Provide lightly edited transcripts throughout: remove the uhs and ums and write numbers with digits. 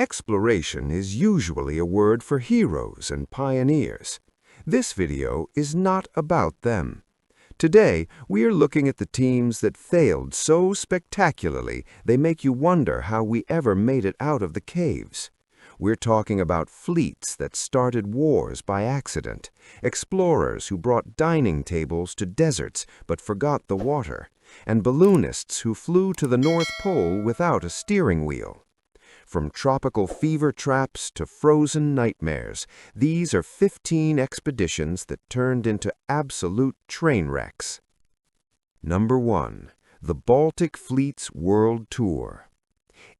Exploration is usually a word for heroes and pioneers. This video is not about them. Today, we are looking at the teams that failed so spectacularly they make you wonder how we ever made it out of the caves. We're talking about fleets that started wars by accident, explorers who brought dining tables to deserts but forgot the water, and balloonists who flew to the North Pole without a steering wheel. From tropical fever traps to frozen nightmares, these are 15 expeditions that turned into absolute train wrecks. Number 1. The Baltic Fleet's World Tour.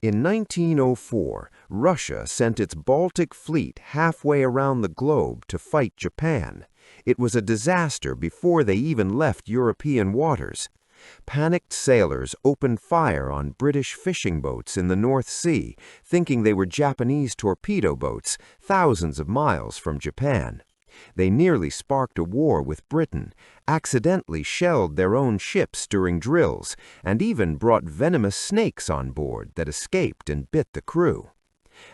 In 1904, Russia sent its Baltic Fleet halfway around the globe to fight Japan. It was a disaster before they even left European waters. Panicked sailors opened fire on British fishing boats in the North Sea, thinking they were Japanese torpedo boats thousands of miles from Japan. They nearly sparked a war with Britain, accidentally shelled their own ships during drills, and even brought venomous snakes on board that escaped and bit the crew.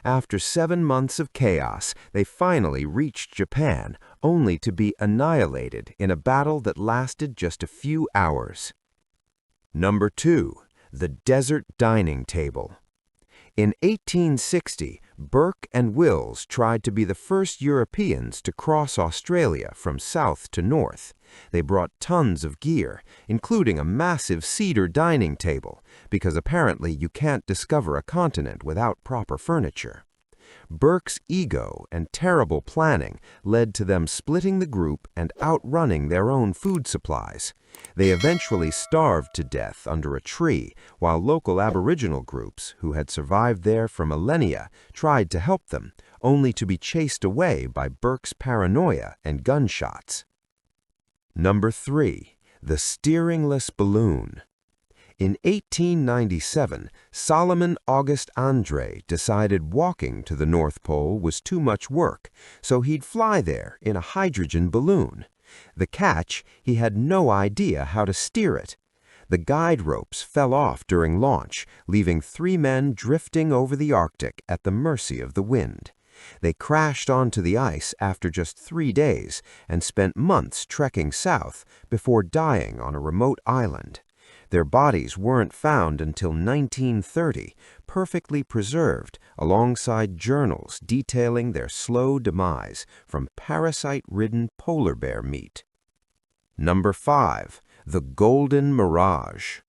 After 7 months of chaos, they finally reached Japan, only to be annihilated in a battle that lasted just a few hours. Number 2. The Desert Dining Table. In 1860, Burke and Wills tried to be the first Europeans to cross Australia from south to north. They brought tons of gear, including a massive cedar dining table, because apparently you can't discover a continent without proper furniture. Burke's ego and terrible planning led to them splitting the group and outrunning their own food supplies. They eventually starved to death under a tree, while local Aboriginal groups, who had survived there for millennia, tried to help them, only to be chased away by Burke's paranoia and gunshots. Number 3. The Steeringless Balloon. In 1897, Solomon August André decided walking to the North Pole was too much work, so he'd fly there in a hydrogen balloon. The catch, he had no idea how to steer it. The guide ropes fell off during launch, leaving 3 men drifting over the Arctic at the mercy of the wind. They crashed onto the ice after just 3 days and spent months trekking south before dying on a remote island. Their bodies weren't found until 1930, perfectly preserved alongside journals detailing their slow demise from parasite-ridden polar bear meat. Number 5. The Golden Mirage.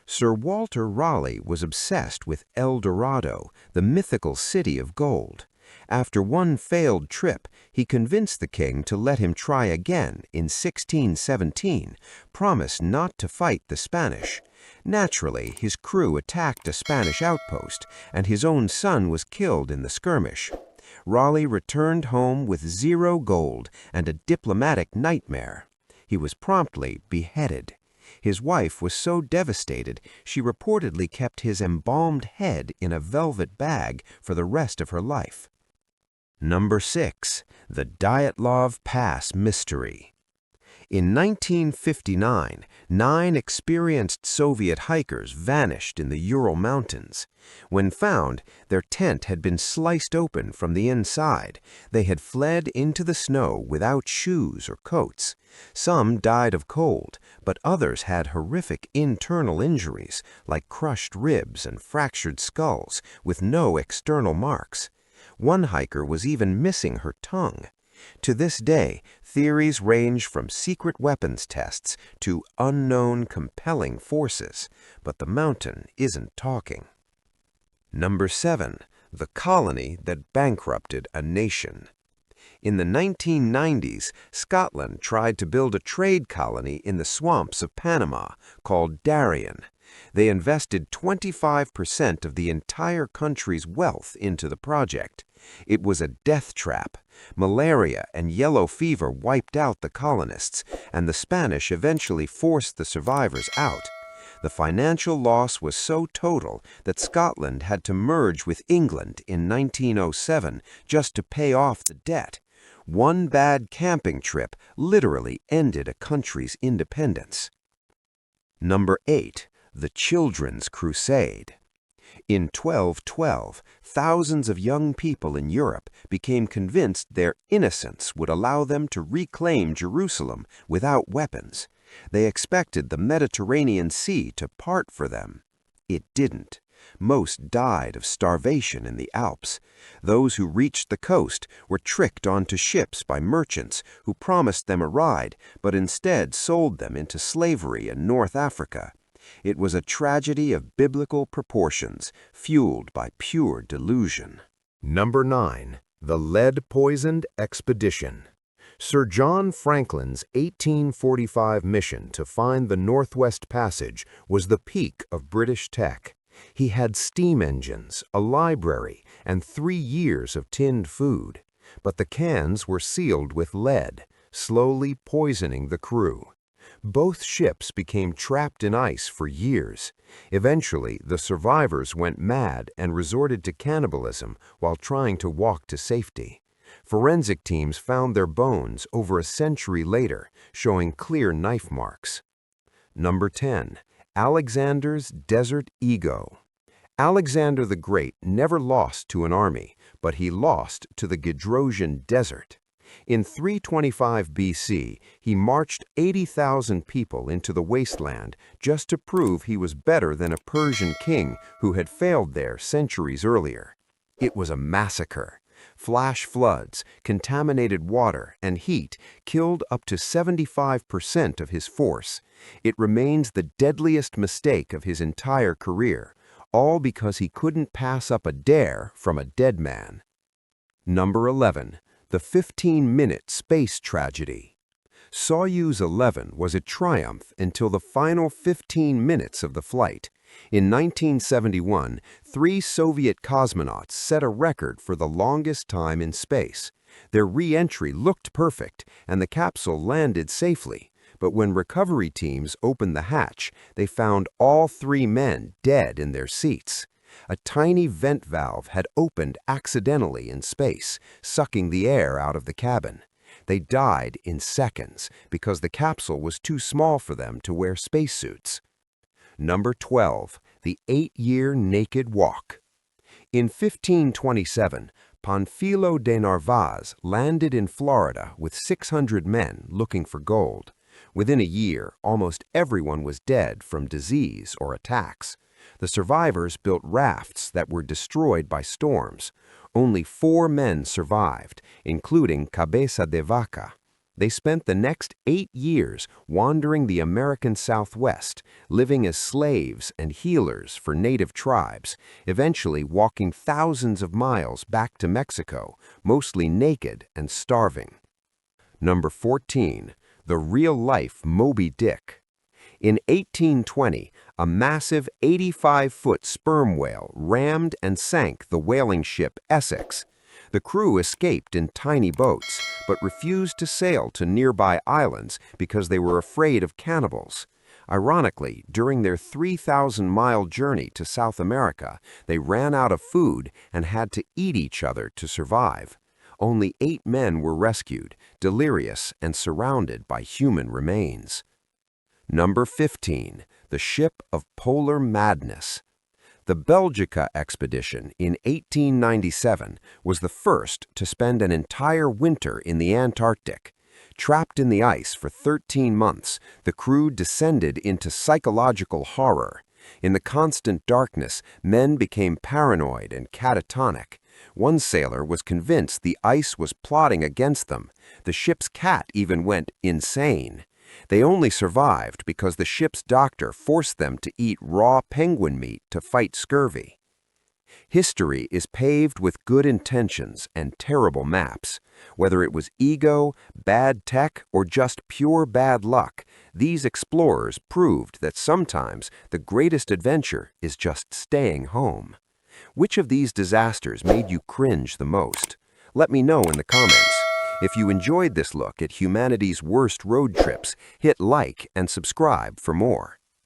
Sir Walter Raleigh was obsessed with El Dorado, the mythical city of gold. After one failed trip, he convinced the king to let him try again in 1617, promised not to fight the Spanish. Naturally, his crew attacked a Spanish outpost, and his own son was killed in the skirmish. Raleigh returned home with 0 gold and a diplomatic nightmare. He was promptly beheaded. His wife was so devastated, she reportedly kept his embalmed head in a velvet bag for the rest of her life. Number 6. The Dyatlov Pass Mystery. In 1959, 9 experienced Soviet hikers vanished in the Ural Mountains. When found, their tent had been sliced open from the inside. They had fled into the snow without shoes or coats. Some died of cold, but others had horrific internal injuries, like crushed ribs and fractured skulls, with no external marks. One hiker was even missing her tongue. To this day, theories range from secret weapons tests to unknown compelling forces, but the mountain isn't talking. Number 7. The Colony That Bankrupted a Nation. In the 1990s, Scotland tried to build a trade colony in the swamps of Panama called Darien. They invested 25% of the entire country's wealth into the project. It was a death trap. Malaria and yellow fever wiped out the colonists, and the Spanish eventually forced the survivors out. The financial loss was so total that Scotland had to merge with England in 1907 just to pay off the debt. One bad camping trip literally ended a country's independence. Number 8. The Children's Crusade. In 1212, thousands of young people in Europe became convinced their innocence would allow them to reclaim Jerusalem without weapons. They expected the Mediterranean Sea to part for them. It didn't. Most died of starvation in the Alps. Those who reached the coast were tricked onto ships by merchants who promised them a ride, but instead sold them into slavery in North Africa. It was a tragedy of biblical proportions, fueled by pure delusion. Number 9. The Lead-Poisoned Expedition. Sir John Franklin's 1845 mission to find the Northwest Passage was the peak of British tech. He had steam engines, a library, and 3 years of tinned food. But the cans were sealed with lead, slowly poisoning the crew. Both ships became trapped in ice for years. Eventually, the survivors went mad and resorted to cannibalism while trying to walk to safety. Forensic teams found their bones over a century later, showing clear knife marks. Number 10. Alexander's Desert Ego. Alexander the Great never lost to an army, but he lost to the Gedrosian Desert. In 325 BC, he marched 80,000 people into the wasteland just to prove he was better than a Persian king who had failed there centuries earlier. It was a massacre. Flash floods, contaminated water, and heat killed up to 75% of his force. It remains the deadliest mistake of his entire career, all because he couldn't pass up a dare from a dead man. Number 11. The 15-minute space tragedy. Soyuz 11 was a triumph until the final 15 minutes of the flight. In 1971, 3 Soviet cosmonauts set a record for the longest time in space. Their re-entry looked perfect, and the capsule landed safely. But when recovery teams opened the hatch, they found all 3 men dead in their seats. A tiny vent valve had opened accidentally in space, sucking the air out of the cabin. They died in seconds because the capsule was too small for them to wear spacesuits. Number 12. The 8-year naked walk. In 1527, Panfilo de Narvaez landed in Florida with 600 men looking for gold. Within a year, almost everyone was dead from disease or attacks. The survivors built rafts that were destroyed by storms. Only 4 men survived, including Cabeza de Vaca. They spent the next 8 years wandering the American Southwest, living as slaves and healers for native tribes, eventually walking thousands of miles back to Mexico, mostly naked and starving. Number 14. The real-life Moby Dick. In 1820, a massive 85-foot sperm whale rammed and sank the whaling ship Essex. The crew escaped in tiny boats, but refused to sail to nearby islands because they were afraid of cannibals. Ironically, during their 3,000-mile journey to South America, they ran out of food and had to eat each other to survive. Only 8 men were rescued, delirious and surrounded by human remains. Number 15. The Ship of Polar Madness. The Belgica expedition in 1897 was the first to spend an entire winter in the Antarctic. Trapped in the ice for 13 months, the crew descended into psychological horror. In the constant darkness, men became paranoid and catatonic. One sailor was convinced the ice was plotting against them. The ship's cat even went insane. They only survived because the ship's doctor forced them to eat raw penguin meat to fight scurvy. History is paved with good intentions and terrible maps. Whether it was ego, bad tech, or just pure bad luck, these explorers proved that sometimes the greatest adventure is just staying home. Which of these disasters made you cringe the most? Let me know in the comments. If you enjoyed this look at humanity's worst road trips, hit like and subscribe for more.